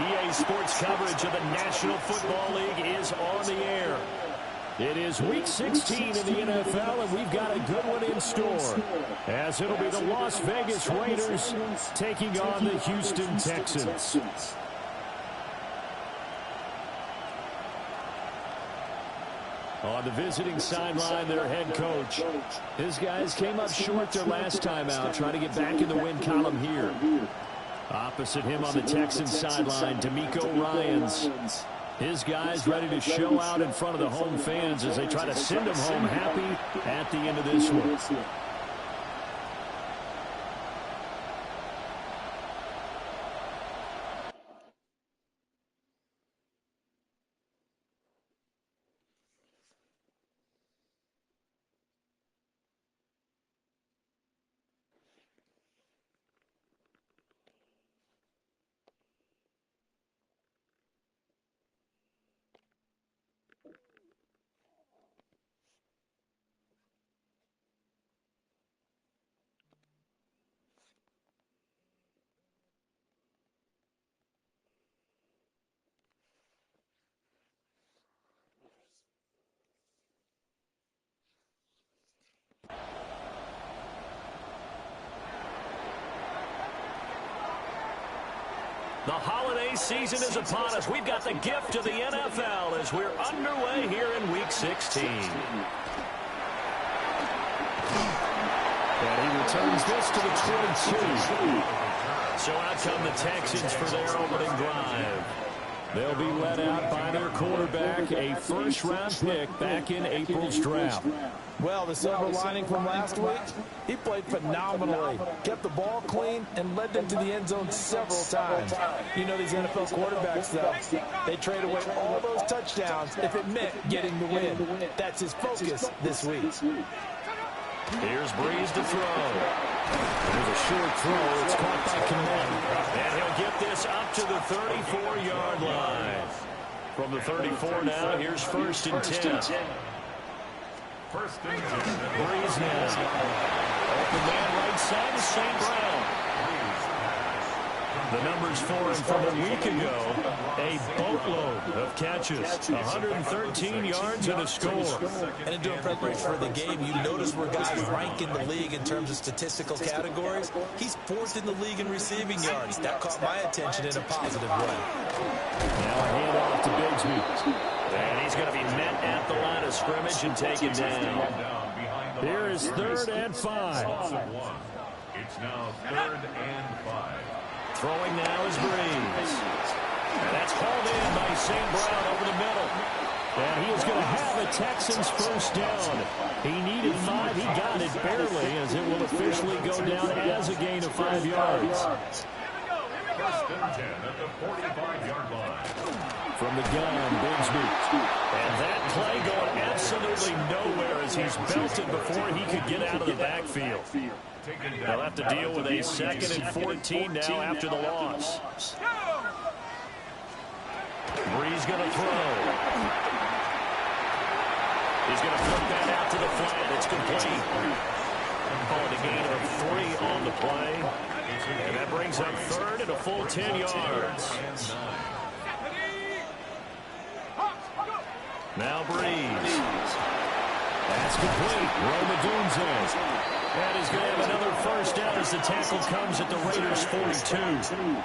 EA Sports coverage of the National Football League is on the air. It is Week 16 in the NFL, and we've got a good one in store, as it'll be the Las Vegas Raiders taking on the Houston Texans. On the visiting sideline, their head coach. His guys came up short their last time out, trying to get back in the win column here. Opposite him on the Texans sideline, DeMeco Ryans. His guys ready to show out in front of the home fans as they try to send them home happy at the end of this one. The holiday season is upon us. We've got the gift of the NFL as we're underway here in Week 16. And he returns this to the 22. So out come the Texans for their opening drive. They'll be led out by their quarterback, a first-round pick back in April's draft. Well, the silver lining from last week, he played phenomenally, kept the ball clean, and led them to the end zone several times. You know these NFL quarterbacks, though, they trade away all those touchdowns if it meant getting the win. That's his focus this week. Here's Breeze to throw. There's a short throw. It's caught by Kmet. And he'll get this up to the 34-yard line. From the 34 now, here's first and 10. First and 10. Breeze now. Open man right side to St. Brown. The numbers for him from a week ago, a boatload of catches, 113 yards and a score. And in doing preparation for the game, you notice where guys rank in the league in terms of statistical categories. He's fourth in the league in receiving yards. That caught my attention in a positive way. Now a handoff to Bigsby. And he's going to be met at the line of scrimmage and taken down. Here is 3rd and 5. It's now 3rd and 5. Throwing now is Breeze. And that's hauled in by St. Brown over the middle. And he is going to have the Texans first down. He needed 5. He got it barely, as it will officially go down as a gain of 5 yards. First and 10 at the 45-yard line. From the gun, Bigsby. And that play going absolutely nowhere as he's belted before he could get out of the backfield. They'll have to deal with a 2nd and 14 now after the loss. Breeze going to throw. He's going to flip that out to the flat. It's complete. Call it a gain of 3 on the play. And that brings up 3rd and a full 10 yards. Now Breeze. That's complete. Rome Odunze. And he's going to have another first down as the tackle comes at the Raiders' 42.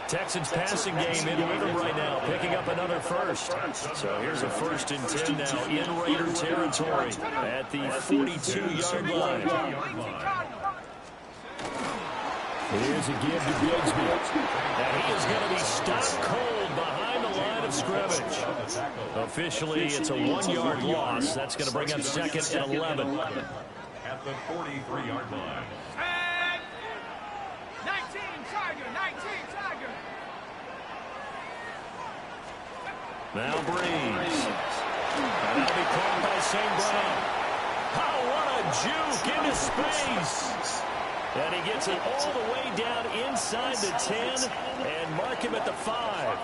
Texans passing game in rhythm right now, picking up another first. So here's a 1st and 10 now in Raider territory at the 42-yard line. Here's a give to Bigsby. And he is going to be stopped cold behind the line of scrimmage. Officially, it's a 1-yard loss. That's going to bring up 2nd and 11. At the 43-yard line. Now Breeze. And that'll be caught by St. Brown. Oh, what a juke into space. And he gets it all the way down inside the 10 and mark him at the 5.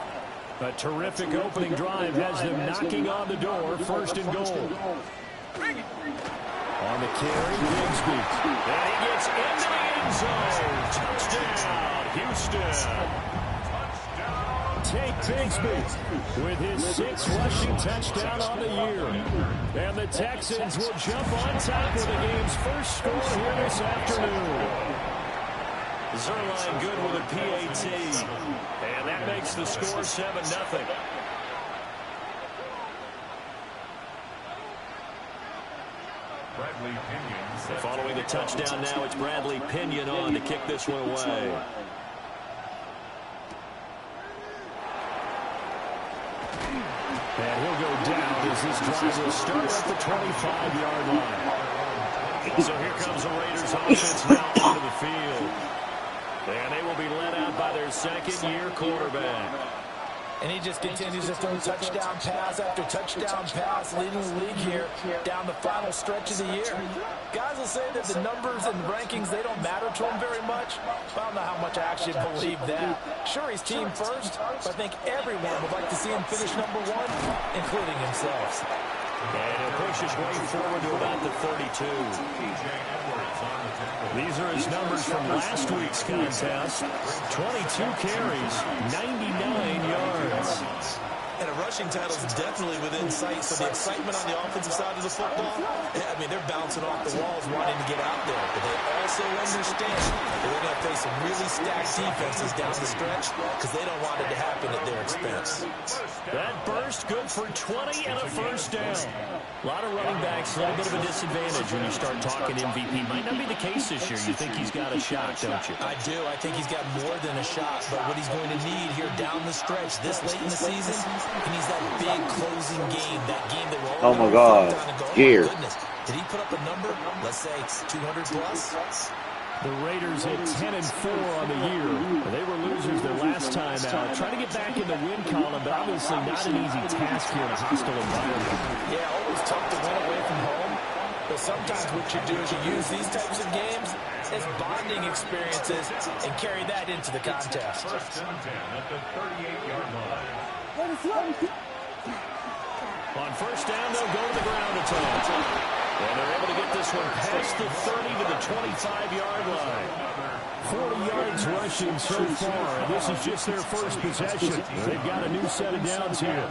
A terrific opening drive has them knocking on the door, first and goal. On the carry, Bigsby. And he gets into the end zone. Touchdown, Houston. Take Bigsby with his 6th rushing touchdown on the year. And the Texans will jump on top with the game's first score here this afternoon. Zuerlein good with a PAT. And that makes the score 7-0. Following the touchdown now, it's Bradley Pinion on to kick this one away. And he'll go down as this drive will start at the 25-yard line. So here comes the Raiders offense now onto the field. And they will be led out by their second-year quarterback. And he just continues to throw touchdown pass after touchdown pass, leading the league here down the final stretch of the year. Guys will say that the numbers and the rankings, they don't matter to him very much. I don't know how much I actually believe that. Sure, he's team first, but I think everyone would like to see him finish number 1, including himself. And he'll push his way forward to about the 32. These are his numbers from last week's contest. 22 carries, 99 yards. And a rushing title is definitely within sight, so the excitement on the offensive side of the football, I mean, they're bouncing off the walls wanting to get out there. But they also understand that they're going to face some really stacked defenses down the stretch because they don't want it to happen at their expense. That burst good for 20 and a first down. A lot of running backs, a little bit of a disadvantage when you start talking MVP. Might not be the case this year. You think he's got a shot, don't you? I do. I think he's got more than a shot. But what he's going to need here down the stretch this late in the season, he needs that big closing game, that game that will oh my God, here. Did he put up a number, let's say 200 plus? The Raiders hit 10-4 on the year. They were losers their last time out. Trying to get back in the win column, but obviously not an easy task here in a hostile environment. Yeah, always tough to win away from home. But sometimes what you do is you use these types of games as bonding experiences and carry that into the contest. First and 10 at the 38-yard line. On first down, they'll go to the ground attack. And they're able to get this one past the 30 to the 25-yard line. 40 yards rushing so far, and this is just their first possession. They've got a new set of downs here.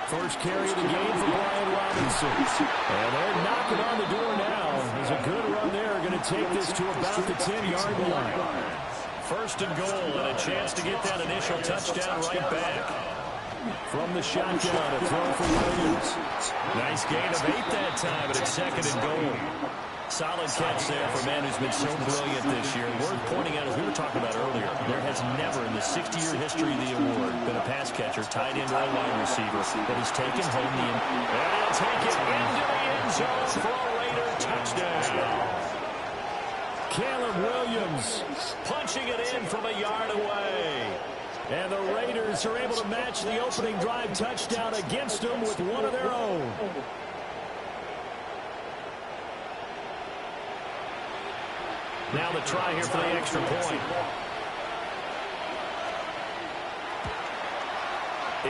First carry of the game for Brian Robinson. And they're knocking on the door now. There's a good run there. Going to take this to about the 10-yard line. First and goal, and a chance to get that initial touchdown right back. From the shotgun, a throw for Williams. Nice gain of 8 that time, but it's second and goal. Solid catch there for a man who's been so brilliant this year. Worth pointing out, as we were talking about earlier, there has never in the 60-year history of the award been a pass catcher, tight end, or a wide receiver that has taken home the end. And he'll take it into the end zone for a Raider touchdown. Caleb Williams punching it in from a yard away. And the Raiders are able to match the opening drive touchdown against them with one of their own. Now the try here for the extra point.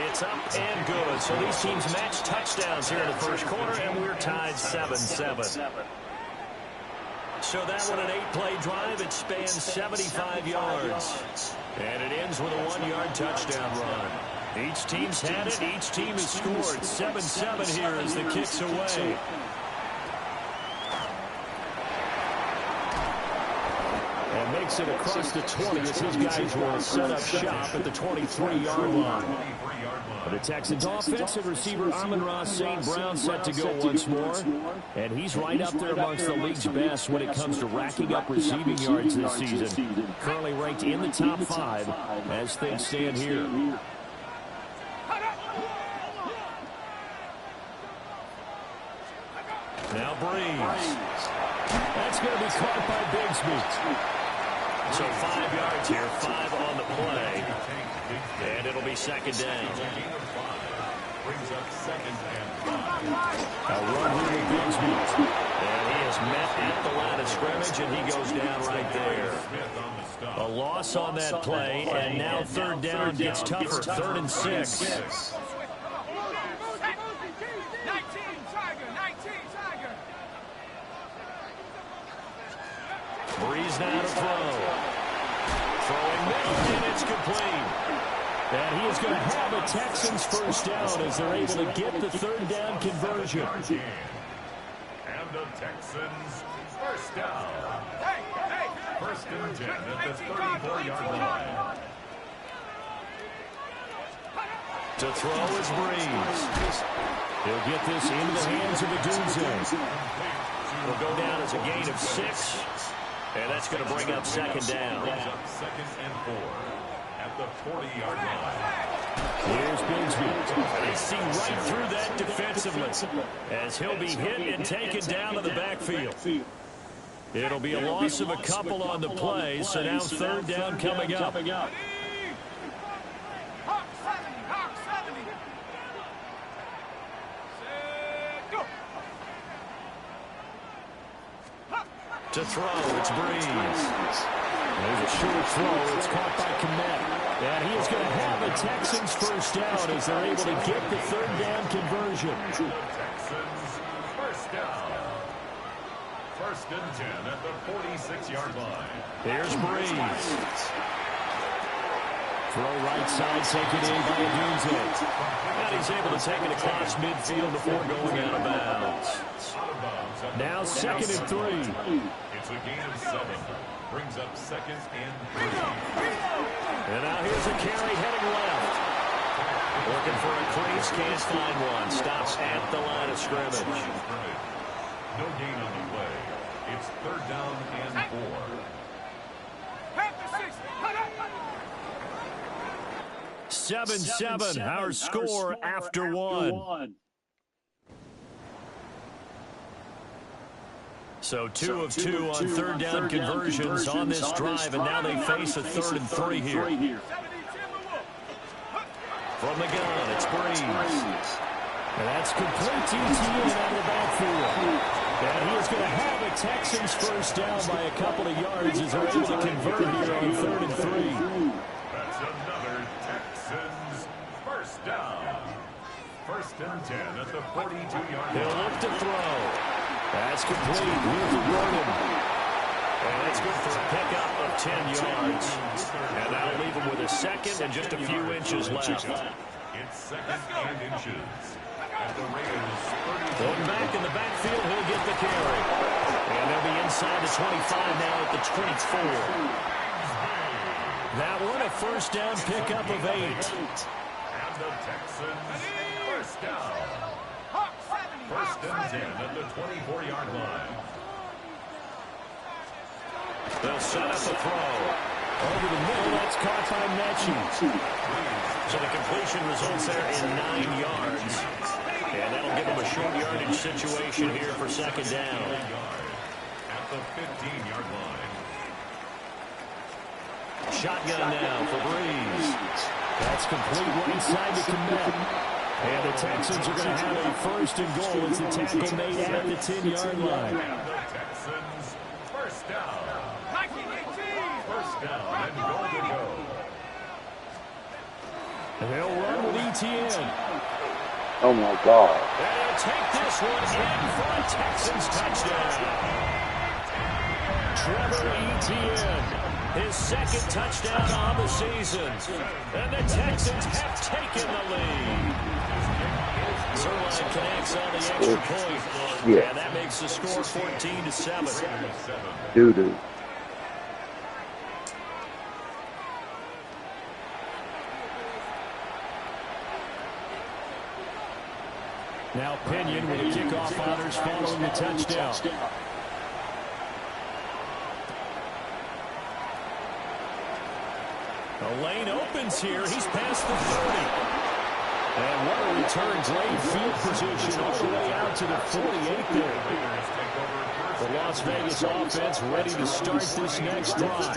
It's up and good. So these teams match touchdowns here in the first quarter, and we're tied 7-7. So that one, an 8-play drive. It spans 75 yards. And it ends with a 1-yard touchdown run. Each team's had it. Each team has scored. 7-7 here as the kick's away. And makes it across the 20 as his guys will set up shop at the 23-yard line. For the Texans offensive receiver Amon-Ra St. Brown set to go once more. And he's right up there amongst the league's best when it comes to racking up receiving yards this season. Currently ranked in the top 5 as things stand here. Now Breeze. That's going to be caught by Bigsby. So 5 yards here, 5 on the play. And it'll be second down. Brings up second and 5. A run here with Bigsby. And he is met at the line of scrimmage, and he goes down right there. A loss on that play, and now third down gets tougher. 3rd and 6. Breeze now to throw. Throwing middle, and it's complete. And he is going to have a Texans first down as they're able to get the third down conversion. And the Texans first down. First and 10 at the 34-yard line. To throw is Breeze. He'll get this into the hands of Odunze. Will go down as a gain of 6. And that's going to bring up second down. Second and 4 at the 40-yard line. Here's Bigsby. They see right through that defensively as he'll be hit and taken down to the backfield. It'll be a loss of a couple on the play, so now third down coming up. To throw, it's Breeze. There's a short throw. It's caught by Kmet. And he is going to have a Texans first down as they're able to get the third down conversion. Texans first down. First and 10 at the 46-yard line. There's Breeze. Throw right side, taken in by Odunze. And he's able to take it across midfield before going out of bounds. Now second and 3. It's a gain of 7. Brings up second and 3. And now here's a carry heading left. Looking for a crease, can't find one. Stops at the line of scrimmage. No gain on the play. It's third down and 4. 7-7, our score after one. So 2 of 2 on third down conversions on this drive, and now they face a 3rd and 3 here. From the gun, it's Breeze. And that's complete to Etienne out of the backfield. And he is going to have a Texans first down by a couple of yards as they're able to convert here on 3rd and 3. That's another Texans first down. First and 10 at the 42-yard line. He'll look to throw. That's complete. Here's the Gordon. And that's good for a pickup of 10 yards. And that'll leave him with a second and just a few inches left. It's second and inches. At the Raiders' 30. Going back in the backfield, he'll get the carry. And they'll be inside the 25 now at the 24. That one a first down pickup of 8. And the Texans first down. First and 10 at the 24-yard line. They'll set up a throw. Over the middle, that's caught by Mechie. So the completion results there in 9 yards. And that'll give them a short yardage situation here for second down. At the 15-yard line. Shotgun now for Breeze. That's complete right side to Kmet. And the Texans are going to have a first and goal as the tackle made at the 10-yard line. The Texans first down. First down and goal to go. And they'll run with Etienne. Oh, my God. And he'll take this one in for a Texans touchdown. Trevor Etienne. His second touchdown on the season. And the Texans have taken the lead. Zuerlein connects on the extra point. Yeah. And that makes the score 14-7. Doo-doo. Now Pinion with the kickoff honors following the touchdown. The lane opens here. He's past the 30. And what a return. Great field position all the way out to the 48 there. The Las Vegas offense ready to start this next drive.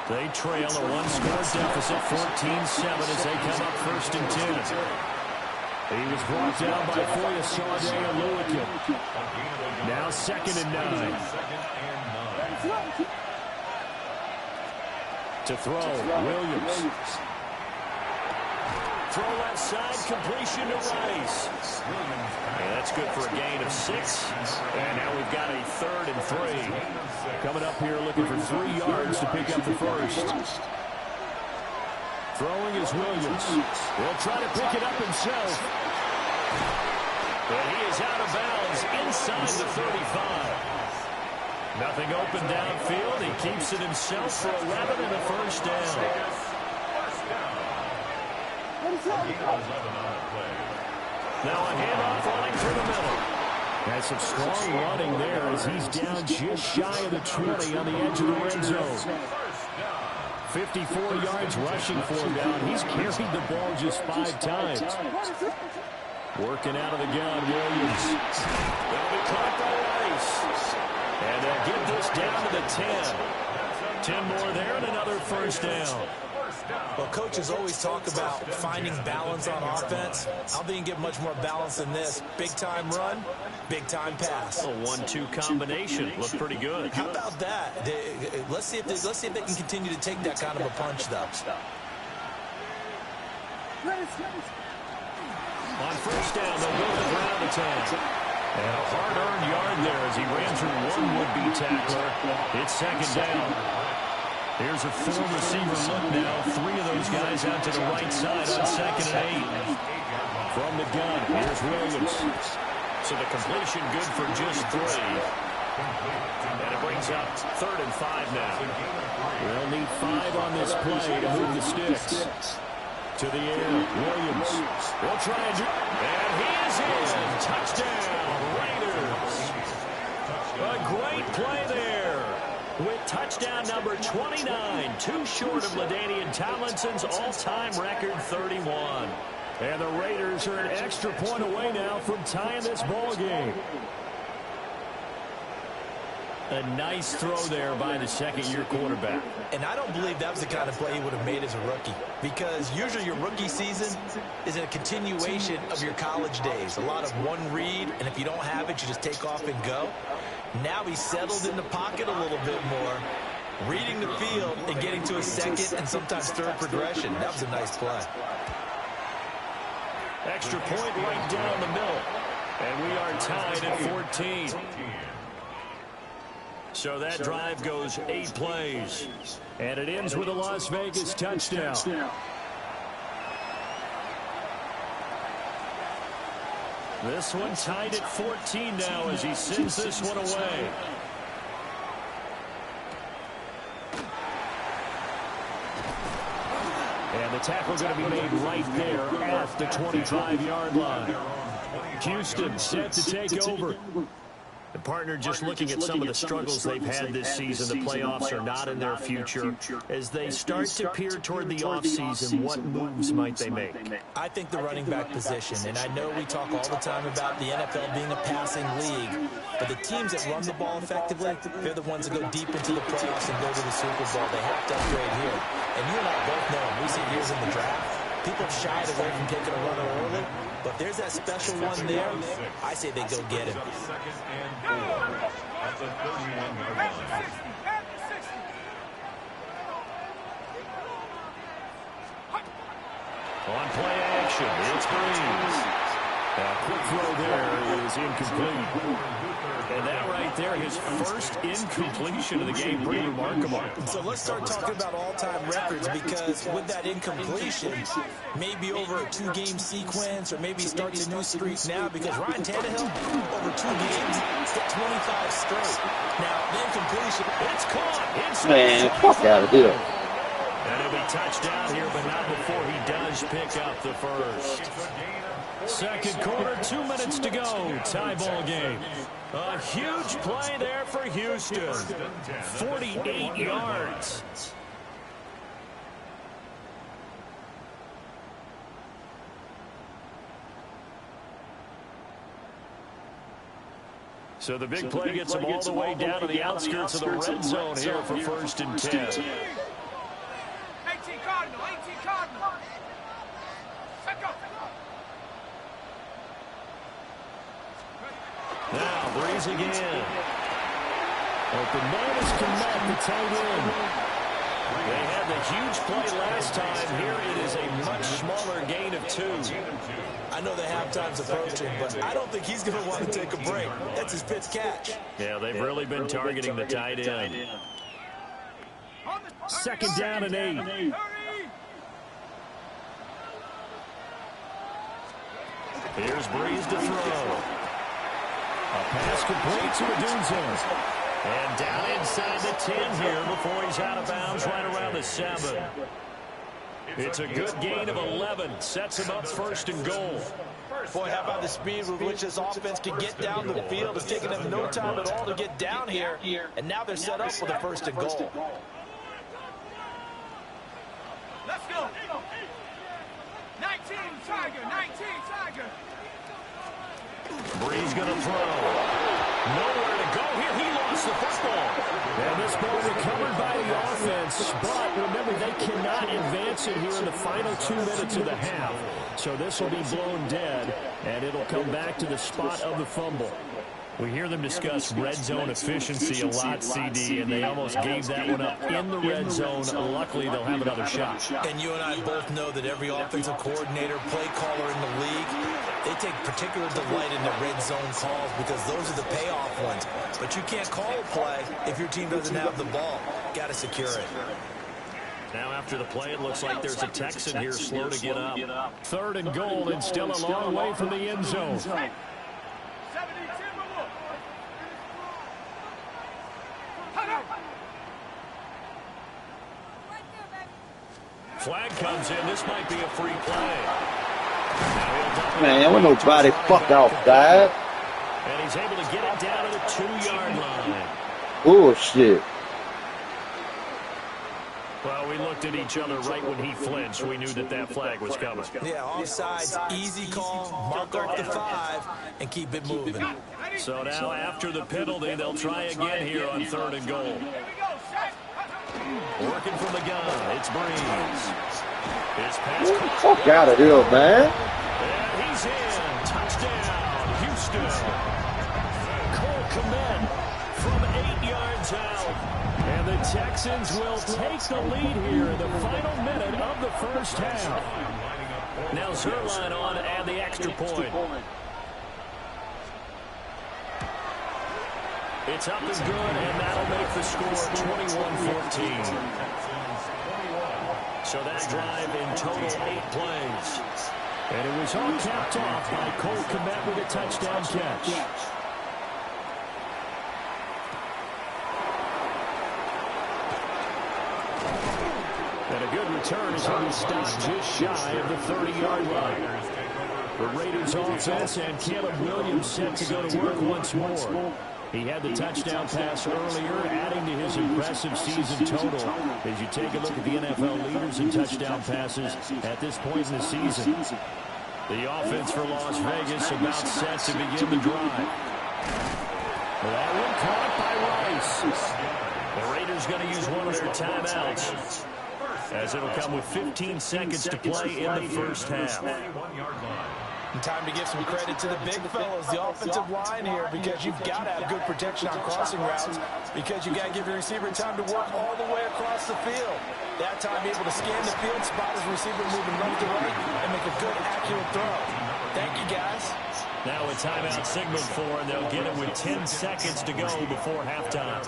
They trail a one-score deficit, 14-7, as they come up 1st and 10. He was brought down by Foyesade Oluwakim. Now 2nd and 9. To throw, Williams. Throw left side, completion to Rice. And that's good for a gain of 6. And now we've got a 3rd and 3. Coming up here looking for 3 yards to pick up the first. Throwing is Williams. He'll try to pick it up himself. But he is out of bounds inside the 35. Nothing open downfield. He keeps it himself for 11 and a first down. Now a handoff running through the middle. Has some strong running there as he's down just shy of the 20 on the edge of the red zone. 54 yards rushing for him down. He's carried the ball just 5 times. Working out of the gun, Williams. That'll be caught by Rice. And they'll get this down to the 10. 10 more there and another first down. Well, coaches always talk about finding balance on offense. I don't think you can get much more balance than this. Big-time run, big-time pass. A 1-2 combination. Looks pretty good. How about that? Let's see if they can continue to take that kind of a punch, though. On first down, they'll go to the ground attack. And a hard-earned yard there as he ran through one would-be tackler. It's 2nd down. Here's a 4-receiver look now. 3 of those guys out to the right side on 2nd and 8. From the gun, here's Williams. So the completion good for just 3. And it brings up 3rd and 5 now. They'll need 5 on this play to move the sticks. To the air, Williams. We'll try and do it. And he is in. Touchdown, Raiders. A great play there. With touchdown number 29, too short of LaDainian Tomlinson's all-time record 31. And the Raiders are an extra point away now from tying this ball game. A nice throw there by the 2nd-year quarterback. And I don't believe that was the kind of play he would have made as a rookie. Because usually your rookie season is a continuation of your college days. A lot of one read, and if you don't have it, you just take off and go. Now he's settled in the pocket a little bit more, reading the field and getting to a 2nd and sometimes 3rd progression. That was a nice play. Extra point right down the middle. And we are tied at 14. So that drive goes 8 plays. And it ends with a Las Vegas touchdown. This one tied at 14 now as he sends this one away. And the tackle going to be made right there at the 25-yard line. Houston set to take over. The partner just looking at some of the struggles they've had this season. The playoffs are not in their future. As they start to peer toward the offseason, what moves might they make? I think the running back position, and I know we talk all the time about the NFL being a passing league, but the teams that run the ball effectively, they're the ones that go deep into the playoffs and go to the Super Bowl. They have to upgrade here. And you and I both know in recent years in the draft, people have shied away from taking a runner early. But there's that special one there. I say they go get him. On play action, it's Breeze. A quick throw there is incomplete. And that right there, his first incompletion of the game, pretty remarkable. So let's start talking about all-time records, because with that incompletion, maybe over a 2-game sequence, or maybe he starts a new streak now, because Ryan Tannehill, over 2 games, hit 25 straight. Now, the incompletion, it's caught. Man, fuck out of here. And he'll be touchdown here, but not before he does pick up the first. 2nd quarter, 2 minutes to go. Tie ball game. A huge play there for Houston. 48 yards. So the big play gets them all the way down to the outskirts of the red zone here for 1st and 10. 18 Cardinal, 18 Cardinal. Set go. Now, Breeze again. Open man is Komet, the tight end. They had the huge play last time. Here it is a much smaller gain of 2. I know the halftime's approaching, but I don't think he's going to want to take a break. That's his pitch catch. Yeah, they've really been targeting the tight end. 2nd down and 8. Here's Breeze to throw. A pass complete to Odunze. And down inside the 10 here before he's out of bounds right around the 7. It's a good gain of 11. Sets him up 1st and goal. Boy, how about the speed with which this offense can get down the field? It's taken them no time at all to get down here. And now they're set up for the 1st and goal. Let's go. 19 Tiger, 19 Tiger. Breeze going to throw. Nowhere to go here. He lost the football. And this ball recovered by the offense. But remember, they cannot advance it here in the final 2 minutes of the half. So this will be blown dead, and it'll come back to the spot of the fumble. We hear them discuss red zone efficiency a lot, CD, and they almost gave that one up in the red zone. Luckily, they'll have another shot. And you and I both know that every offensive coordinator, play caller in the league, they take particular delight in the red zone calls because those are the payoff ones. But you can't call a play if your team doesn't have the ball. Got to secure it. Now after the play, it looks like there's a Texan here slow to get up. 3rd and goal, and still a long way from the end zone. Flag comes in. This might be a free play. Man, when nobody fuck off that. And he's able to get it down to the 2-yard line. Bullshit. Well, we looked at each other right when he flinched. We knew that that flag was coming. Yeah, offsides, easy call, mark off the 5, and keep it moving. So now after the penalty, they'll try again here on 3rd and goal. Working from the gun, it's Breeze. His pass. Get the fuck out of here, man. And he's in. Touchdown, Houston. Cole Komet from 8 yards out. And the Texans will take the lead here in the final minute of the 1st half. Now Zuerlein on and the extra point. It's up and good, and that'll make the score 21-14. So that drive in total 8 plays. And it was all capped off by Cole Komet with a touchdown catch. And a good return is when he stopped just shy of the 30-yard line. The Raiders offense and Caleb Williams set to go to work once more. He had the touchdown pass earlier, adding to his impressive season total as you take a look at the NFL leaders in touchdown passes at this point in the season. The offense for Las Vegas about set to begin the drive. That one caught by Rice. The Raiders going to use one of their timeouts, as it'll come with 15 seconds to play in the 1st half. And time to give some credit to the big fellas, the offensive line here, because you've got to have good protection on crossing routes, because you've got to give your receiver time to work all the way across the field. That time, be able to scan the field, spot his receiver moving left to right, and make a good, accurate throw. Thank you, guys. Now a timeout signaled for, and they'll get it with 10 seconds to go before halftime.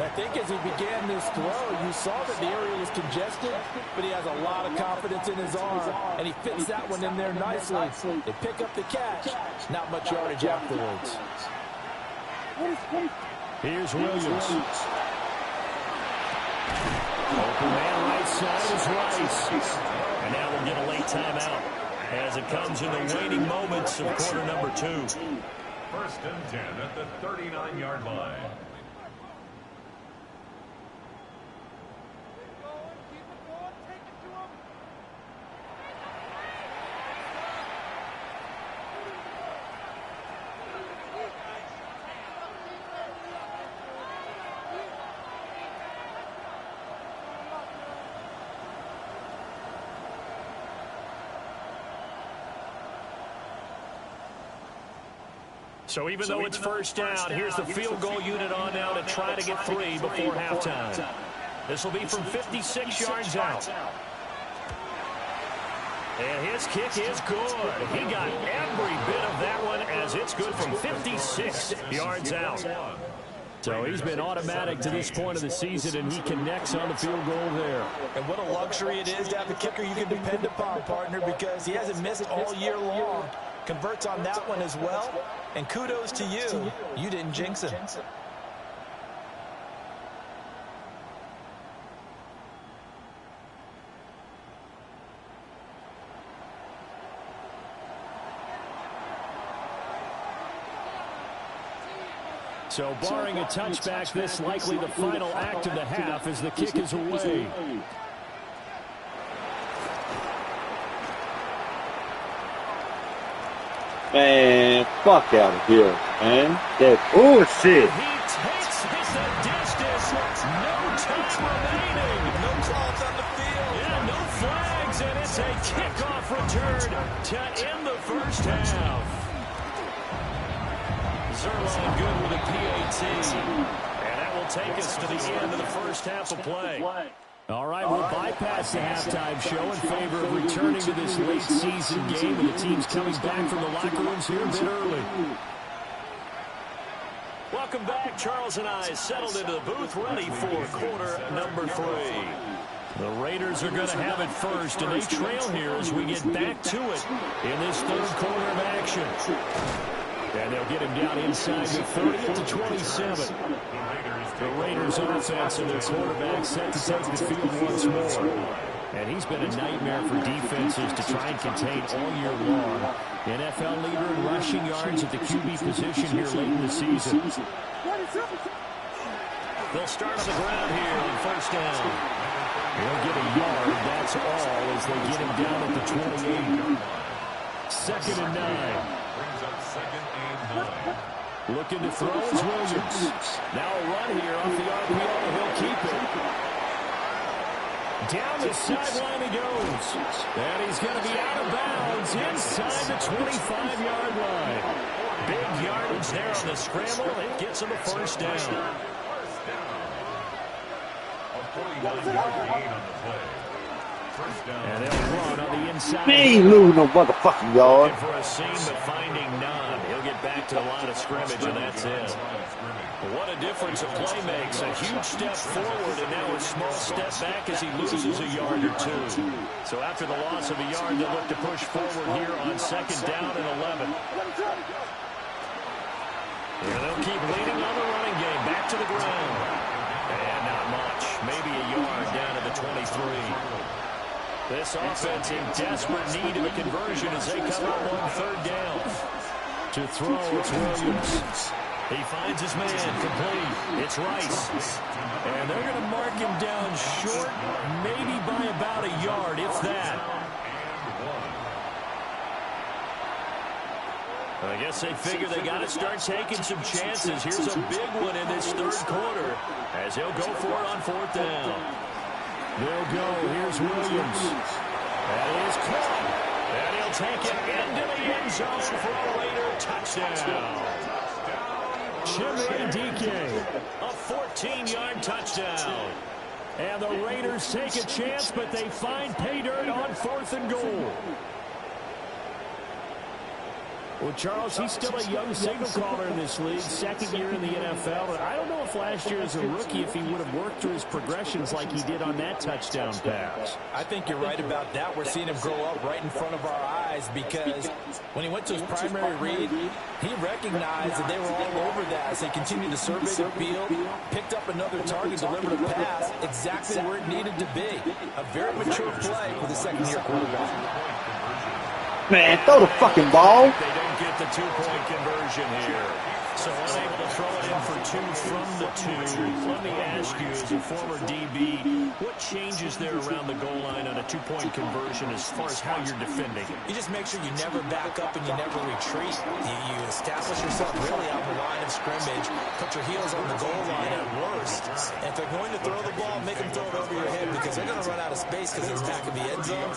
I think as he began this throw, you saw that the area was congested, but he has a lot of confidence in his arm, and he fits that one in there nicely. They pick up the catch. Not much yardage afterwards. Here's Williams. Open man right side is Rice. And now we'll get a late timeout as it comes in the waning moments of quarter number 2. 1st and 10 at the 39-yard line. So even though it's first down, here's the field goal unit on now to try to get 3 before halftime. This will be from 56 yards out. And his kick is good. He got every bit of that one as it's good from 56 yards out. So he's been automatic to this point of the season, and he connects on the field goal there. And what a luxury it is to have a kicker you can depend upon, partner, because he hasn't missed all year long. Converts on that one as well. And kudos to you. You didn't jinx him. So barring a touchback, this likely the final act of the half as the kick is away. Man, fuck out of here, man. That bullshit. He takes it the distance. No time remaining. No calls on the field. Yeah, no flags, and it's a kickoff return to end the first half. Zerline good with a PAT. And that will take us to the end of the first half of play. All right, we'll bypass the halftime show in favor of returning to this late season game, and the team's coming back from the locker rooms here a bit early. Welcome back. Charles and I settled into the booth, ready for quarter number 3. The Raiders are going to have it first, and they trail here as we get back to it in this third quarter of action. And they'll get him down inside the 30 to 27. The Raiders offense and their quarterback set to take the field once more. And he's been a nightmare for defenses to try and contain all year long. NFL leader in rushing yards at the QB position here late in the season. They'll start on the ground here on first down. He'll get a yard, that's all, as they get him down at the 28. 2nd and 9. Looking to throw is Williams. Now a run here off the RPO, and he'll keep it. Down the sideline he goes. And he's going to be out of bounds inside the 25-yard line. Big yardage there on the scramble. It gets him a first down. And they'll run on the inside. He ain't losing no motherfucking yard. Looking for a seam, but finding none. He'll get back to the line of scrimmage, and that's it. What a difference a play makes. A huge step forward, and now a small step back as he loses a yard or 2. So after the loss of a yard, they'll look to push forward here on 2nd down and 11. And they'll keep leaning on the running game. Back to the ground. And not much. Maybe a yard down to the 23. This offense in desperate need of a conversion as they come up on 3rd down. To throw, it's Williams. He finds his man, complete. It's Rice. And they're going to mark him down short, maybe by about a yard, if that. I guess they figure they got to start taking some chances. Here's a big one in this 3rd quarter as he'll go for it on 4th down. They'll go. Here's Williams. That is caught. And he'll take it into the end zone for a Raider touchdown. Chimere Dike, a 14-yard touchdown. And the Raiders take a chance, but they find pay dirt on 4th and goal. Well, Charles, he's still a young signal caller in this league, 2nd year in the NFL. And I don't know if last year as a rookie, if he would have worked through his progressions like he did on that touchdown pass. I think you're right about that. We're seeing him grow up right in front of our eyes because when he went to his primary read, he recognized that they were all over that. So he continued to survey the field, picked up another target, delivered a pass exactly where it needed to be. A very mature play for the 2nd-year quarterback. Man, throw the fucking ball. They don't get the 2-point conversion here. So unable to throw it in for 2 from the 2. Let me ask you, as a former DB, what changes there around the goal line on a 2-point conversion as far as how you're defending? You just make sure you never back up and you never retreat. You establish yourself really on the line of scrimmage, put your heels on the goal line at worst. And if they're going to throw the ball, make them throw it over your head because they're going to run out of space because it's back in the end zone.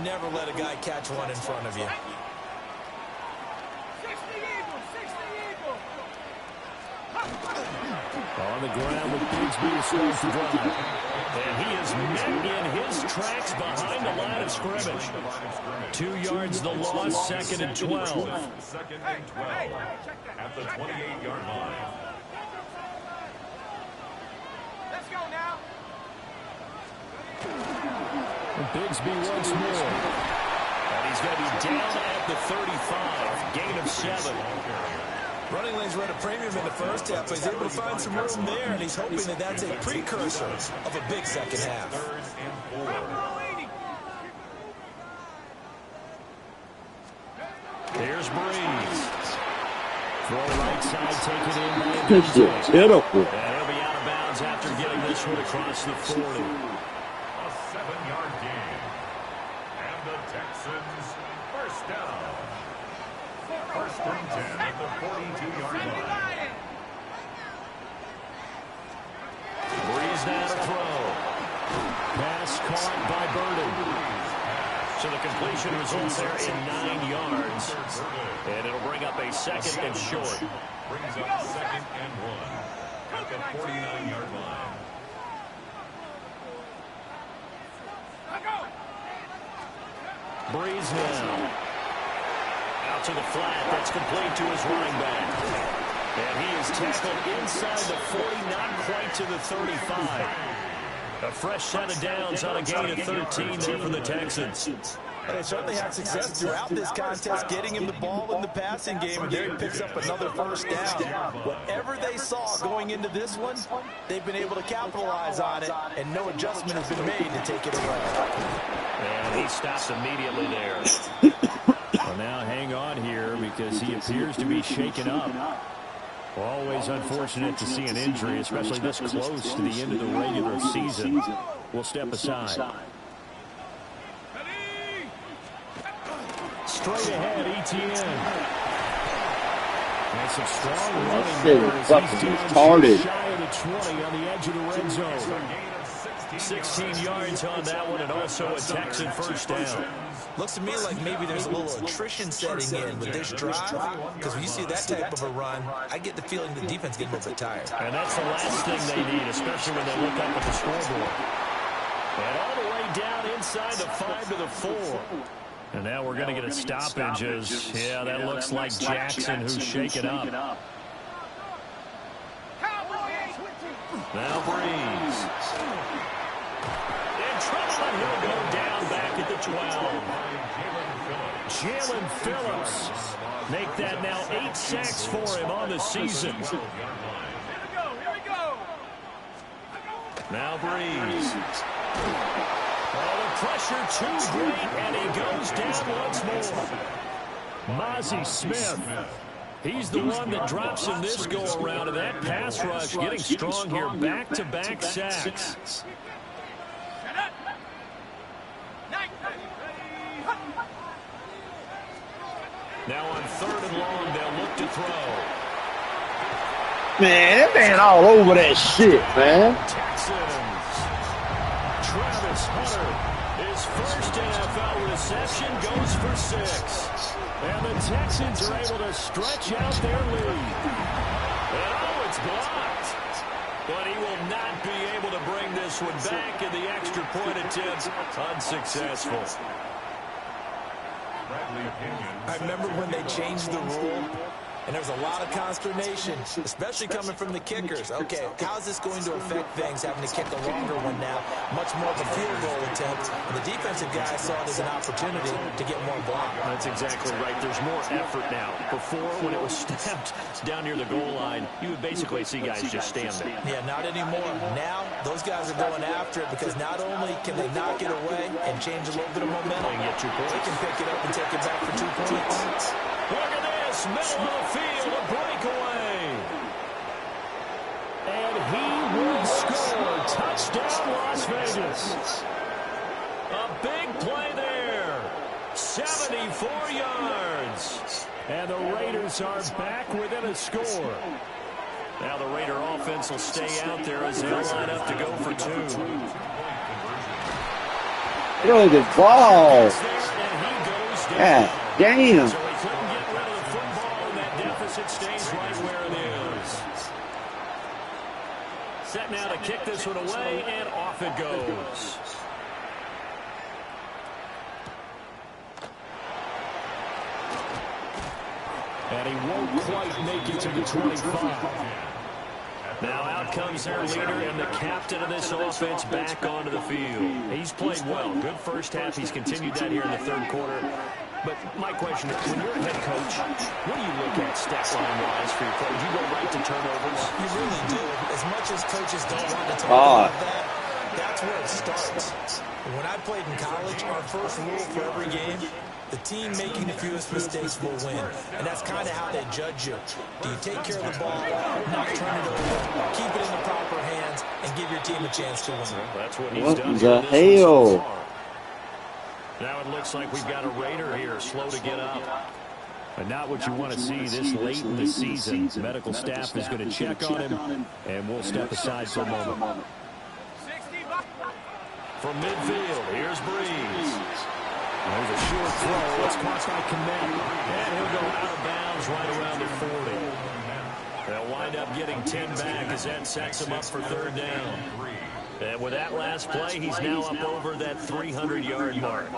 Never let a guy catch one in front of you. 60 Eagles, 60 Eagles. On the ground with Bigsby to start the drive. And he is met in his tracks behind the line of scrimmage. 2 yards the loss, 2nd and 12. 2nd and 12 at the 28-yard line. Let's go now. Bigsby once more. And he's going to be down at the 35. Gain of 7. Running lanes were at a premium in the first half, but he's able to find some room there, and he's hoping that that's a precursor of a big second half. 3rd and 4. Here's Breeze. Throw right side, take it in. This is pitiful. And he'll be out of bounds after getting this one across the 40. A 7-yard gain. And the Texans first down. 1st and 10 at the 42-yard line. Breeze now to throw. Pass caught by Burden. So the completion results there in 9 yards. And it'll bring up a 2nd and short. Brings up 2nd and 1 at the 49-yard line. Breeze now. Out to the flat. That's complete to his running back. And he is tackled inside the 40, not quite to the 35. A fresh set of downs on a gain of 13 there for the Texans. And they certainly had success throughout this contest, getting him the ball in the passing game, and there he picks up another first down. Whatever they saw going into this one, they've been able to capitalize on it, and no adjustment has been made to take it away. And he stops immediately there. Well, now hang on here because he appears to be shaken up. Always unfortunate to see an injury, especially this close to the end of the regular season. We'll step aside. Straight ahead, Etienne. And some strong running there as he's down just shy of the 20 on the edge of the red zone. 16 yards on that one, and also a Texan first down. Looks to me like maybe there's a little attrition setting in with this drive, because when you see that type of a run, I get the feeling the defense getting a little bit tired. And that's the last thing they need, especially when they look up at the scoreboard. And all the way down inside the 5 to the 4. And now we're going to get a stoppage as, yeah, that looks like Jackson who's shaken up. Now Breeze. In trouble, and he'll go down back at the 12. Jalen Phillips. Make that now 8 sacks for him on the season. Now Breeze. Oh, the pressure too great, and he goes down once more. Mozzie Smith. He's the one that drops in this go-around, and that pass rush getting strong here. Back-to-back sacks. Now on 3rd and long, they'll look to throw. Man, that man all over that shit, man. Texans. Travis Hunter, his first NFL reception, goes for 6. And the Texans are able to stretch out their lead. And oh, it's blocked. But he will not be able to bring this one back, and the extra point attempt unsuccessful. I remember when they changed the rule, and there was a lot of consternation, especially coming from the kickers. Okay, how is this going to affect things, having to kick a longer one now, much more of a field goal attempt? And the defensive guys saw it as an opportunity to get more block. That's exactly right. There's more effort now. Before, when it was snapped down near the goal line, you would basically see guys just stand there. Yeah, not anymore. Now, those guys are going after it because not only can they knock it away and change a little bit of momentum, They can get 2 points. they can pick it up and take it back for 2 points. Look at this, middle of the field, a breakaway. And he will score. Touchdown, Las Vegas. A big play there. 74 yards. And the Raiders are back within a score. Now the Raider offense will stay out there as they'll line up to go for 2. Look at this ball. And he goes down. God damn. So he couldn't get rid of the football, and that deficit stays right where it is. Set now to kick this one away, and off it goes. And he won't quite make it to the 25. Now out comes their leader and the captain of this offense back onto the field. He's played well. Good first half. He's continued that here in the third quarter. But my question is, when you're a head coach, what do you look at stat line-wise for your play? Do you go right to turnovers? You really do. As much as coaches don't want to talk about that, that's where it starts. When I played in college, our first rule for every game, the team making the fewest mistakes will win. And that's kind of how they judge you. Do you take care of the ball, not turn it over, keep it in the proper hands, and give your team a chance to win? That's what he's What done. the hell? Now it looks like we've got a Raider here, slow to get up. But not what you want to see this late in the season. Medical staff is going to check on him, and we'll step aside for a moment. From midfield, here's Breeze. There's a short throw. It's caught by Kmet. And he'll go out of bounds right around the 40. They'll wind up getting 10 back as that sets him up for third down. And with that last play, he's now up over that 300-yard mark.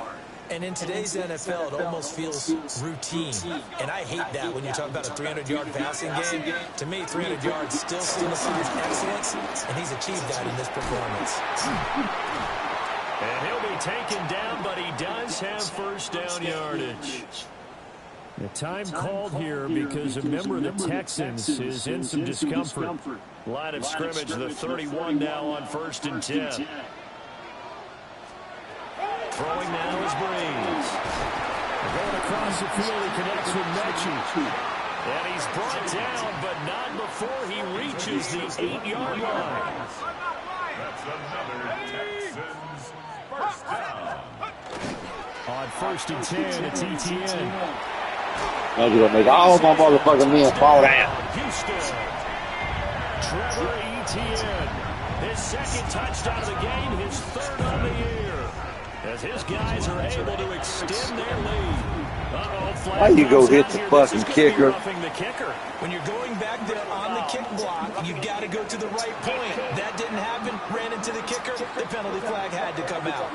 And in today's NFL, it almost feels routine. And I hate that when you talk about a 300-yard passing game. To me, 300 yards still signifies excellence, and he's achieved that in this performance. And he'll be taken down, but he does have first down yardage. The time called here because a member of the Texans is in some discomfort. Line of scrimmage, the 31 now on 1st and 10. Throwing now is Breeze. Going across the field, he connects with Mechie. And he's brought down, but not before he reaches the 8-yard line. That's another Texans first down. On 1st and 10, it's ETN. Now you're going to make all my motherfucking men fall down. Houston. Trevor Etienne. His second touchdown of the game, his third on the year. As his guys are able to extend their lead. Why you go hit the fucking kicker? The kicker? When you're going back there on the kick block, you've got to go to the right point. That didn't happen. Ran into the kicker. The penalty flag had to come out.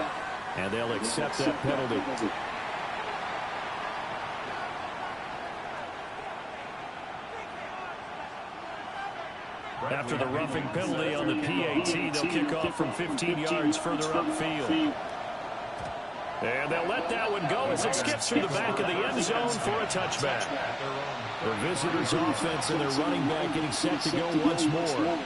And they'll accept that penalty. After the roughing penalty on the PAT, they'll kick off from 15 yards further upfield. And they'll let that one go as it skips through the back of the end zone for a touchback. The visitors' offense and their running back getting set to go once more.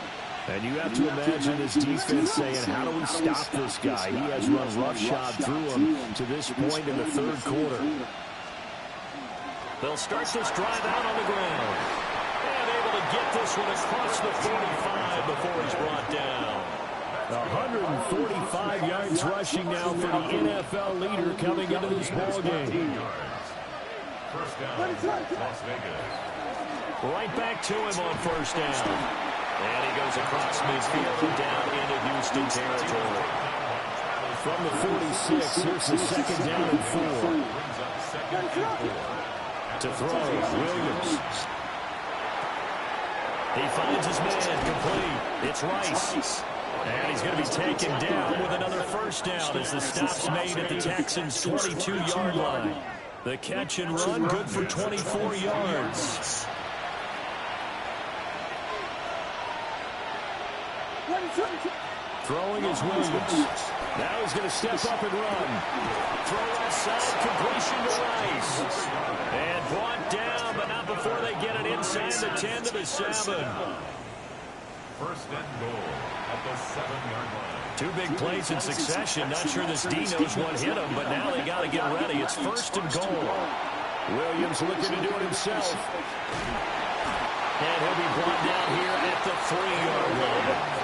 And you have to imagine this defense saying, how do we stop this guy? He has run roughshod through him to this point in the third quarter. They'll start this drive out on the ground. And able to get this one across the 45 before he's brought down. 145 yards rushing now for the NFL leader coming into this ballgame. First down, Las Vegas. Right back to him on first down. And he goes across midfield down into Houston territory. From the 46, here's the second down and 4. To throw, Williams. He finds his man complete. It's Rice. And he's going to be taken down with another first down as the stop's made at the Texans' 22-yard line. The catch and run good for 24 yards. Throwing is Williams. Now he's going to step up and run. Throw outside, completion to Rice. And brought down, but not before they get it inside the 10 to the 7. First and goal at the 7-yard line. Two big plays in succession. Not sure this D knows what hit him, but now they got to get ready. It's first and goal. Williams looking to do it himself. And he'll be brought down here at the 3-yard line.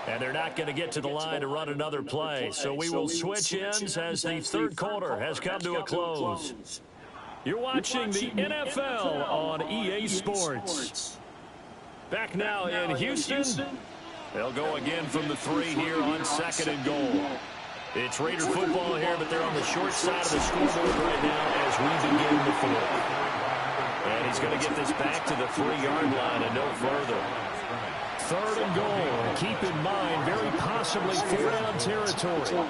And they're not going to get to the line to run another play. So we will switch ends as the third quarter has come to a close. You're watching the NFL on EA Sports. Back now in Houston. They'll go again from the 3 here on second and goal. It's Raider football here, but they're on the short side of the scoreboard right now as we begin the fourth. And he's He's going to get this back to the 3-yard line and no further. 3rd and goal. Keep in mind, very possibly 4-down territory.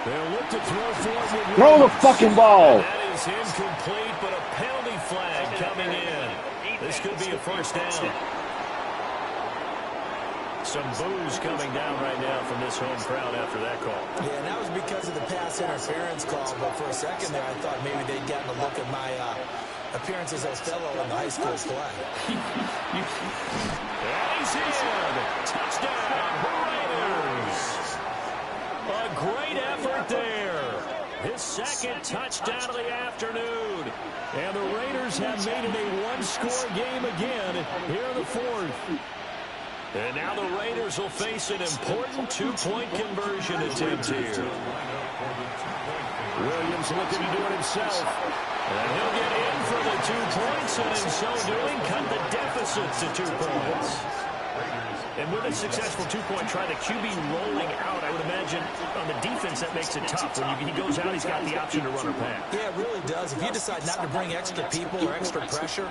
They'll look to throw for it. Throw the fucking ball. That is incomplete, but a penalty flag coming in. This could be a first down. Some boos coming down right now from this home crowd after that call. Yeah, and that was because of the pass interference call. But for a second there, I thought maybe they'd gotten a look at my appearance as Othello in the high school play. And he's in. Touchdown, Raiders. A great effort there. His 2nd touchdown of the afternoon. And the Raiders have made it a one-score game again here in the 4th. And now the Raiders will face an important 2-point conversion attempt here. Williams looking to do it himself. And he'll get in for the 2 points, and in so doing, cut the deficit to 2 points. And with a successful 2-point try, the QB rolling out, I would imagine on the defense that makes it tough. When he goes out, he's got the option to run or pass. Yeah, it really does. If you decide not to bring extra people or extra pressure,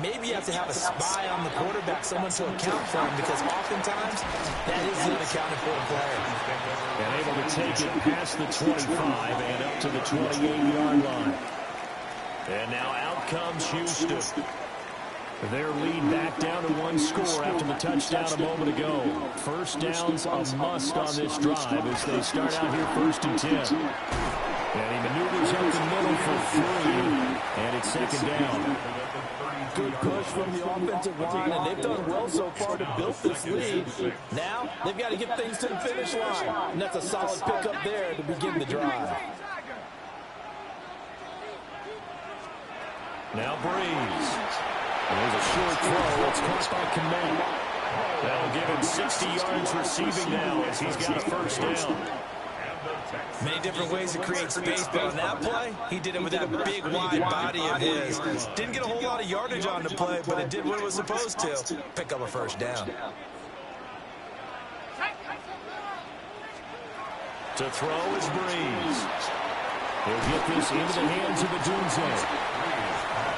maybe you have to have a spy on the quarterback, someone to account for him, because oftentimes that is the unaccounted for player. And able to take it past the 25 and up to the 28-yard line. And now out comes Houston. Their lead back down to 1 score after the touchdown a moment ago. First down's a must on this drive as they start out here 1st and 10. And he maneuvers up the middle for 3, and it's 2nd down. Good push from the offensive line, and they've done well so far to build this lead. Now they've got to get things to the finish line, and that's a solid pickup there to begin the drive. Now Breeze. And there's a short throw. It's caught by Kmet. That'll give him 60 yards receiving now as he's got a first down. Many different ways to create space, but on that play, he did it with that big, wide body of his. Didn't get a whole lot of yardage on the play, but it did what it was supposed to. Pick up a first down. To throw is Breeze. He'll get this into the hands of Odunze.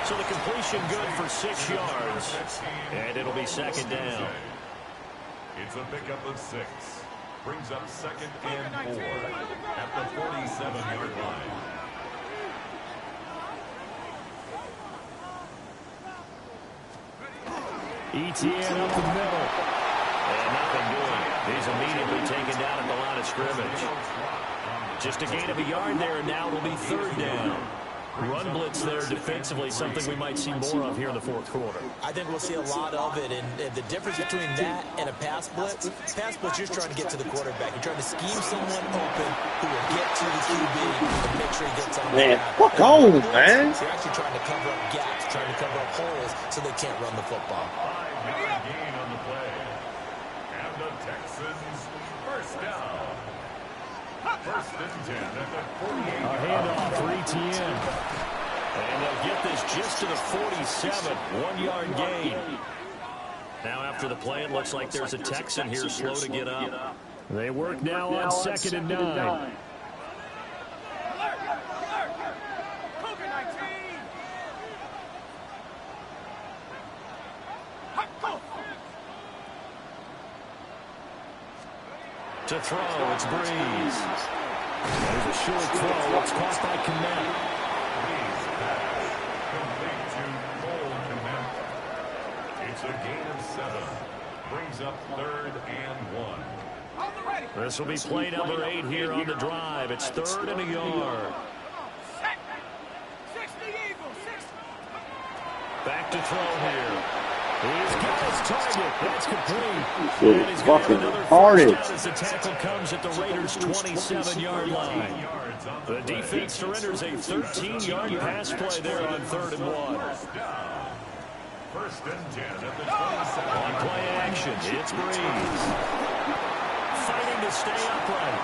So the completion good for 6 yards. And it'll be 2nd down. It's a pickup of 6. Brings up 2nd and 4 at the 47-yard line. Etienne up the middle. And nothing doing. He's immediately taken down at the line of scrimmage. Just a gain of a yard there, and now it'll be 3rd down. Run blitz there defensively, something we might see more of here in the 4th quarter. I think we'll see a lot of it, and the difference between that and a pass blitz, you're trying to get to the quarterback. You're trying to scheme someone open who will get to the QB and make sure he gets on the back. Fuck on, man. You're actually trying to cover up gaps, trying to cover up holes so they can't run the football. 5-yard gain on the play. And the Texans first down. 1st and 10 at the 48. A handoff for Etienne. And they'll get this just to the 47. 1-yard gain. Now after the play, it looks like there's a Texan here slow to get up. They work now on 2nd and 9. To throw, it's Breeze. There's a short throw. It's caught by Kmet. Breeze pass complete to Cole Kmet. It's a gain of 7. Brings up 3rd and 1. This will be play number 8 here on the drive. It's 3rd and a yard. Back to throw here. He's got his target. That's complete. And he's got another first down as the tackle comes at the Raiders' 27-yard line. The defense surrenders a 13-yard pass play there on 3rd and 1. 1st and 10 at the 27. On play action, it's Breeze. Fighting to stay upright.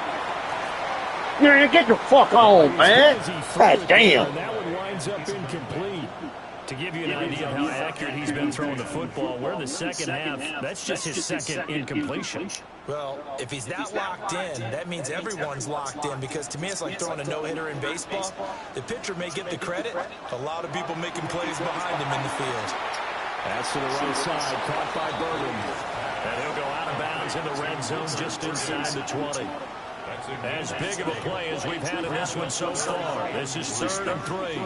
Yeah, get the fuck on, man. God damn. And that one winds up incomplete. To give you an idea of how accurate he's been throwing the football, we're in the second half. That's just his 2nd incompletion. Well, if he's that locked in, that means everyone's locked in, because to me it's like throwing a no-hitter in baseball. The pitcher may get the credit, a lot of people making plays behind him in the field. That's to the right side, caught by Bergen. And he'll go out of bounds in the red zone just inside the 20. As big of a play as we've had in this one so far. This is 3rd and 3.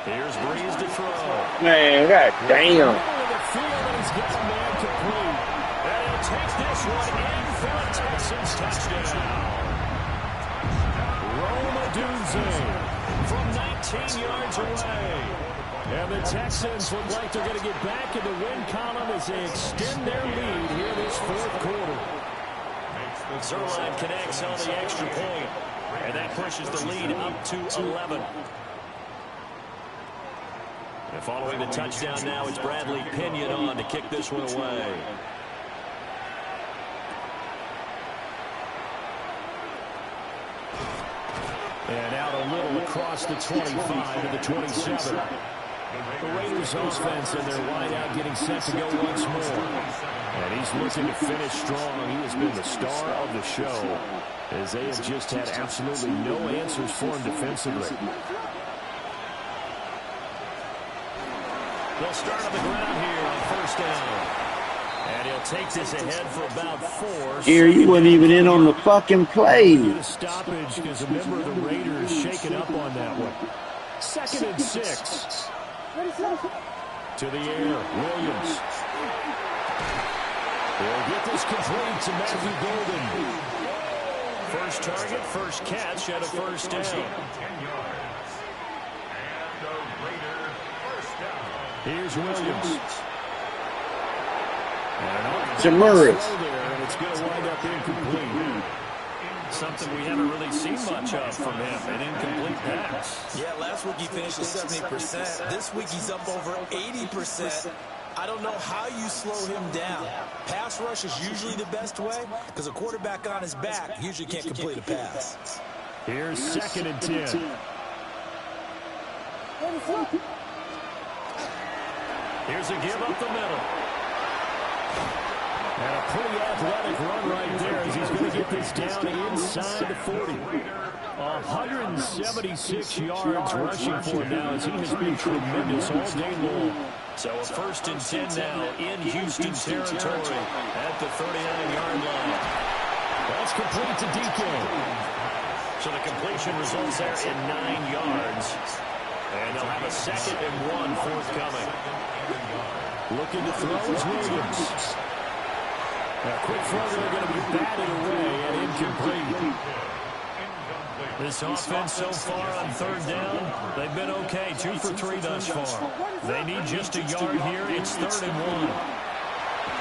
Here's Breeze to throw. Man, god damn. He's got a man complete. And he'll take this one in for a Texans touchdown. Roma Dunze from 19 yards away. And the Texans look like they're going to get back in the win column as they extend their lead here this 4th quarter. Zerline connects on the extra point, and that pushes the lead up to 11. And following the touchdown now, it's Bradley Pinion on to kick this one away. And out a little across the 25 to the 27. The Raiders offense and their wideout getting set to go once more. And he's looking to finish strong. He has been the star of the show, as they have just had absolutely no answers for him defensively. They'll start on the ground here on 1st down. And he'll take this ahead for about 4. Here, you wasn't even in on the fucking play. A stoppage because a member of the Raiders shaken up on that one. 2nd and 6. To the air, Williams. He'll get this complete to Matthew Golden. First target, first catch, and a 1st down. Here's Williams. Jamurus. And it's going to wind up incomplete. Something we haven't really seen much of from him, an incomplete pass. Yeah, last week he finished at 70%. This week he's up over 80%. I don't know how you slow him down. Pass rush is usually the best way, because a quarterback on his back usually can't complete a pass. Here's 2nd and 10. Here's a give up the middle. And a pretty athletic run right there as he's going to get this down inside the 40. 176 yards rushing for him now as he has been tremendous all day long. So a 1st and 10 now in Houston territory at the 39-yard line. That's complete to DK. So the completion results there in 9 yards. And they'll have a 2nd and 1 forthcoming. Looking to throw is Williams. A quick throw, they're going to be batted away and incomplete. This offense so far on 3rd down, they've been okay. 2 for 3 thus far. They need just a yard here. It's 3rd and 1.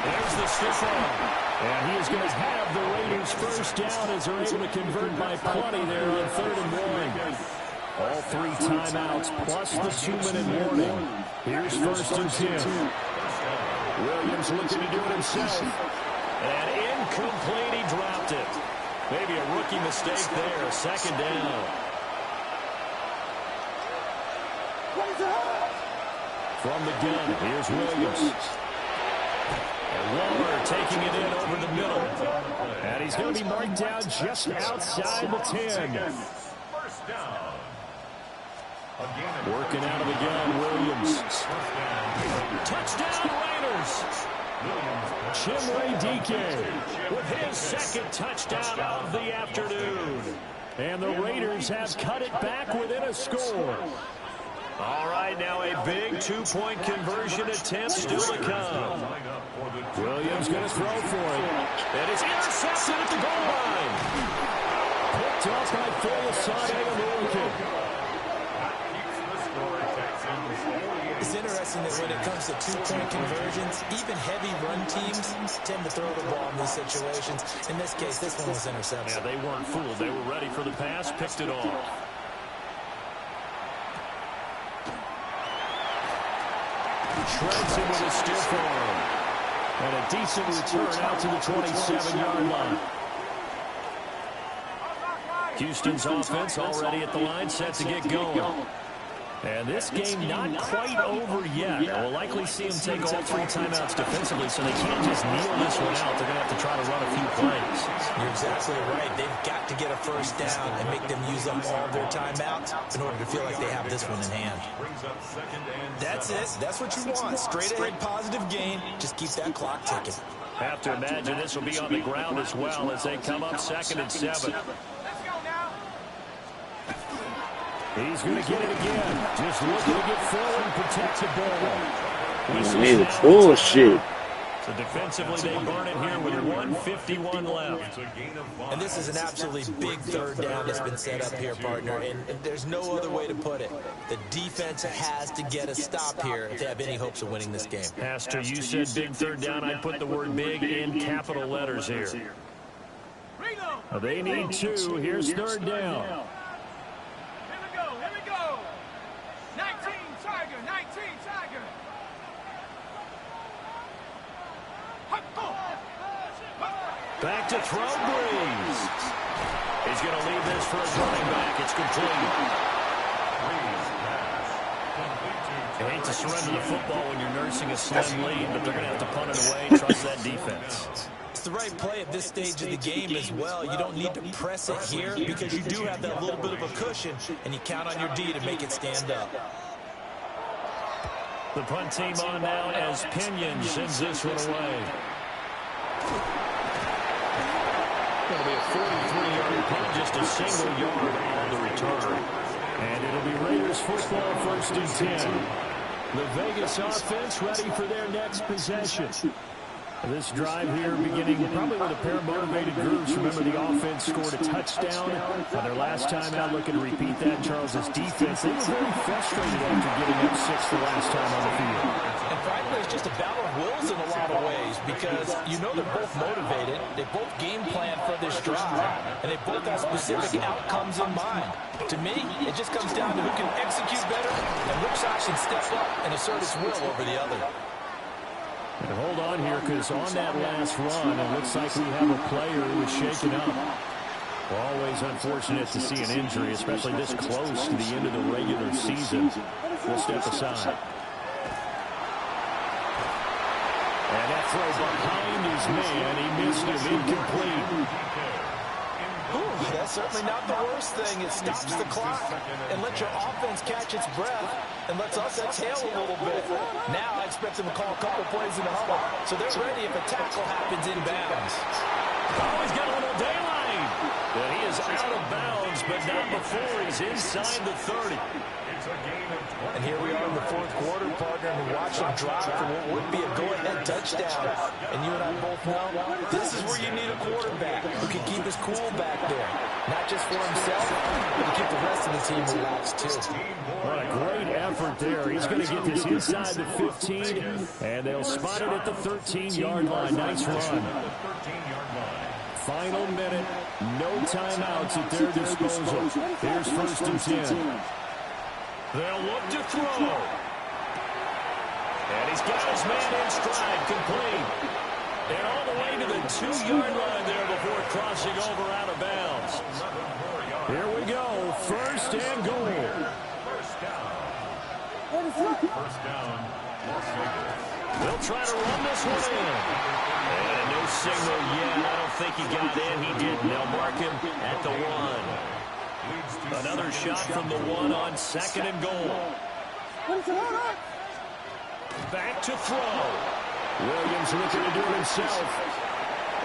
There's the stiff arm. And he is going to have the Raiders 1st down as they're able to convert by plenty there on 3rd and 1. All 3 timeouts plus the 2-minute warning. Here's 1st and 10. Williams looking to do it himself. And incomplete, he dropped it. Maybe a rookie mistake there, 2nd down. From the gun, here's Williams. And Waller taking it in over the middle. And he's going to be marked down just outside the 10. Working out of the gun, Williams. Touchdown, Raiders. Chimere Dike with his 2nd touchdown of the afternoon. And the Raiders have cut it back within a score. All right, now a big 2-point conversion attempt still to come. Williams going to throw for it. And it's intercepted at the goal line. Picked up by Folasade American. It's interesting that when it comes to 2-point conversions, even heavy run teams tend to throw the ball in these situations. In this case, this one was intercepted. Yeah, they weren't fooled. They were ready for the pass, picked it off. Shreds him with a stiff arm. And a decent return out to the 27-yard line. Houston's offense already at the line, set to get going. And this game not quite over yet. We'll likely see them take all 3 timeouts defensively, so they can't just kneel this one out. They're going to have to try to run a few plays. You're exactly right. They've got to get a first down and make them use up all their timeouts in order to feel like they have this one in hand. That's it. That's what you want. Straight ahead, positive gain. Just keep that clock ticking. Have to imagine this will be on the ground as well as they come up 2nd and 7. He's going to get it again. Just looking to get forward and protect the ball. Made bullshit. So defensively, they burn it here with 1:51 left. And this is an absolutely big 3rd down that's been set up here, partner. And there's no other way to put it. The defense has to get a stop here if they have any hopes of winning this game. Pastor, you said big 3rd down. I'd put the word big in capital letters here. They need 2. Here's 3rd down. 19 Tiger. Back to throw, Breeze. He's going to leave this for a running back. It's complete. You hate to surrender the football when you're nursing a slim lead, but they're going to have to punt it away. Trust that defense. It's the right play at this stage of the game as well. You don't need to press it here because you do have that little bit of a cushion, and you count on your D to make it stand up. The punt team on now as Pinion sends this one away. It'll be a 43-yard punt, just a single yard on the return. And it'll be Raiders football, 1st and 10. The Vegas offense ready for their next possession. This drive here beginning probably with a pair of motivated groups. Remember, the offense scored a touchdown on their last time out. Looking to repeat that. Charles's defense, they were very frustrated after getting up 6 the last time on the field. And frankly, it's just a battle of wills in a lot of ways because you know they're both motivated. They both game plan for this drive, and they both have specific outcomes in mind. To me, it just comes down to who can execute better and which side can step up and assert its will over the other. And hold on here, because on that last run, it looks like we have a player who was shaken up. Always unfortunate to see an injury, especially this close to the end of the regular season. We'll step aside. And that throw behind his man, he missed him, incomplete. Ooh, that's certainly not the worst thing. It stops the clock and lets your offense catch its breath and lets us exhale a little bit. Now I expect them to call a couple plays in the huddle, so they're ready if a tackle happens inbounds. Oh, he's got a little daylight. And he is out of bounds, but not before he's inside the 30. And here we are in the 4th quarter, partner, and we watch him drive for what would be a go-ahead touchdown. And you and I both know this is where you need a quarterback who can keep his cool back there. Not just for himself, but to keep the rest of the team relaxed, too. What a great effort there. He's going to get this inside the 15, and they'll spot it at the 13-yard line. Nice run. Final minute, no timeouts at their disposal. Here's 1st and 10. They'll look to throw. And he's got his man in stride, complete. And all the way to the 2-yard line there before crossing over out of bounds. Here we go, 1st and goal. First down, Las Vegas. They'll try to run this one in. And no signal yet. I don't think he got in. He didn't. They'll mark him at the 1. Another shot from the 1 on 2nd and goal. Back to throw. Williams looking to do it himself.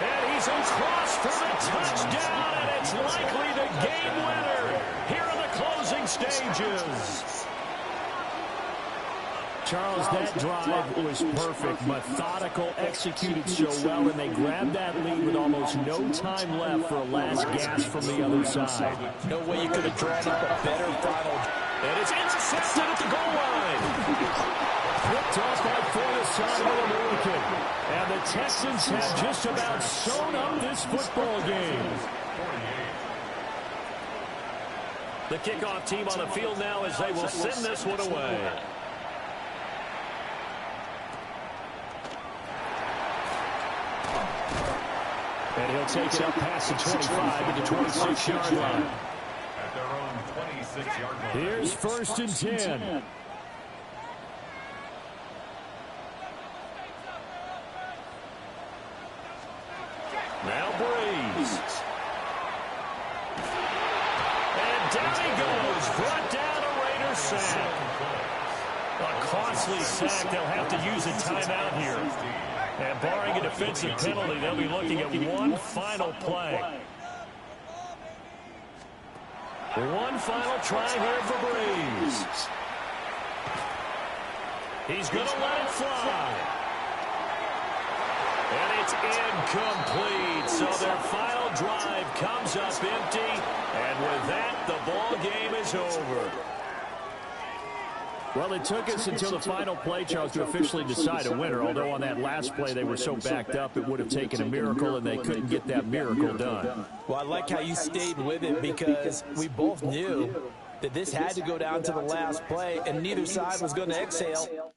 And he's across for the touchdown, and it's likely the game winner here in the closing stages. Charles, that drive was perfect, methodical, executed so well, and they grabbed that lead with almost no time left for a last gasp from the other side. No way you could have drawn up a better final. And it's intercepted at the goal line. Flipped off by Forsythe All-American. And the Texans have just about sewn up this football game. The kickoff team on the field now as they will send this one away. And he'll take it up past the 25 at the 26-yard line. At their own 26-yard line. Here's 1st and 10. Now Breeze. And down he goes. Brought down a Raider sack. A costly sack. They'll have to use a timeout here. And barring a defensive penalty, they'll be looking at one final play. One final try here for Breeze. He's going to let it fly. And it's incomplete. So their final drive comes up empty. And with that, the ball game is over. Well, it took us until the final play, Charles, to officially decide a winner. Although on that last play they were so backed up, it would have taken a miracle, and they couldn't get that miracle done. Well, I like how you stayed with it because we both knew that this had to go down to the last play, and neither side was going to exhale